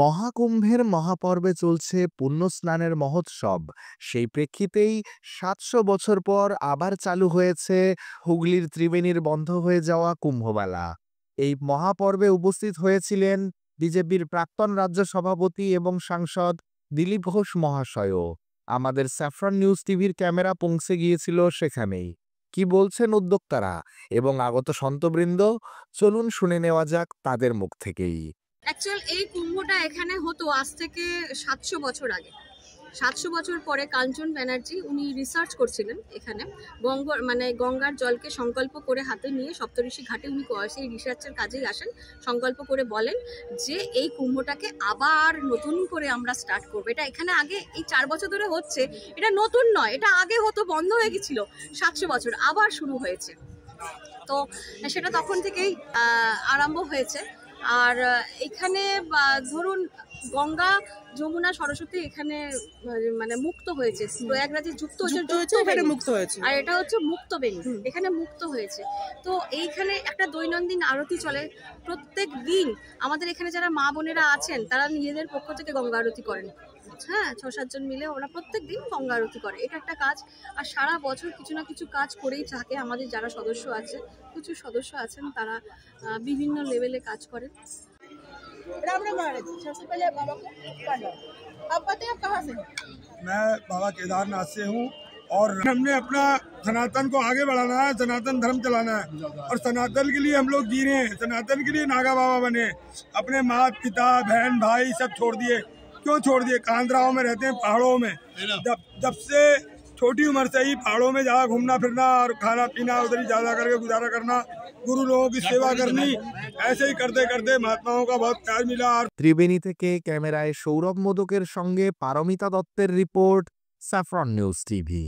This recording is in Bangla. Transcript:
মহাকুম্ভের মহাপর্বে চলছে পুণ্যস্নানের মহোৎসব। সেই প্রেক্ষিতেই ৭০০ বছর পর আবার চালু হয়েছে হুগলির ত্রিবেণীর বন্ধ হয়ে যাওয়া কুম্ভমেলা। এই মহাপর্বে উপস্থিত হয়েছিলেন বিজেপির প্রাক্তন রাজ্য সভাপতি এবং সাংসদ দিলীপ ঘোষ মহাশয়ও। আমাদের স্যাফরন নিউজ টিভির ক্যামেরা পৌঁছে গিয়েছিল সেখানেই। কি বলছেন উদ্যোক্তারা এবং আগত সন্তবৃন্দ, চলুন শুনে নেওয়া যাক তাদের মুখ থেকেই। অ্যাকচুয়াল এই কুম্ভটা এখানে হতো আজ থেকে ৭০০ বছর আগে। ৭০০ বছর পরে কাঞ্চন ব্যানার্জি উনি রিসার্চ করছিলেন এখানে গঙ্গার জলকে সংকল্প করে হাতে নিয়ে সপ্তঋষি ঘাটে উনি সেই রিসার্চের কাজেই আসেন। সংকল্প করে বলেন যে এই কুম্ভটাকে আবার নতুন করে আমরা স্টার্ট করবো। এটা এখানে আগে এই ৪ বছর ধরে হচ্ছে, এটা নতুন নয়, এটা আগে হতো, বন্ধ হয়ে গেছিল ৭০০ বছর, আবার শুরু হয়েছে। তো সেটা তখন থেকেই আরম্ভ হয়েছে। আর এখানে ধরুন গঙ্গা, যমুনা, সরস্বতী এখানে মুক্ত হয়েছে, প্রয়াগরাজে যুক্ত হয়েছে, আর এটা হচ্ছে মুক্ত বেনি, এখানে মুক্ত হয়েছে। তো এইখানে একটা দৈনন্দিন আরতি চলে প্রত্যেক দিন। আমাদের এখানে যারা মা বোনেরা আছেন তারা নিজেদের পক্ষ থেকে গঙ্গা আরতি করেন। হ্যাঁ, ৬-৭ জন মিলে ওরা প্রত্যেক দিন গঙ্গা আরতি করে। এটা একটা কাজ। আর সারা বছর কিছু না কিছু কাজ করেই থাকে। আমাদের যারা সদস্য আছে, প্রচুর সদস্য আছেন, তারা বিভিন্ন লেভেলে কাজ করেন। राम राम महाराज, सबसे पहले बाबा को प्रणाम। आप बताइए आप कहाँ से हैं? मैं बाबा केदारनाथ से हूँ और हमने अपना सनातन को आगे बढ़ाना है, सनातन धर्म चलाना है और सनातन के लिए हम लोग जी रहे हैं। सनातन के लिए नागा बाबा बने, अपने माता पिता बहन भाई सब छोड़ दिए। क्यों छोड़ दिए? कांदराओं में रहते हैं, पहाड़ों में। जब से छोटी उम्र से ही पहाड़ों में ज्यादा घूमना फिरना और खाना पीना उधर ही ज्यादा करके गुजारा करना, गुरु लोगों की सेवा करनी, ऐसे ही करते करते महात्माओं का बहुत प्यार मिला। ত্রিবেণী থেকে ক্যামেরায় সৌরভ মোদকের সঙ্গে পারমিতা দত্তের রিপোর্ট, স্যাফরন নিউজ টিভি।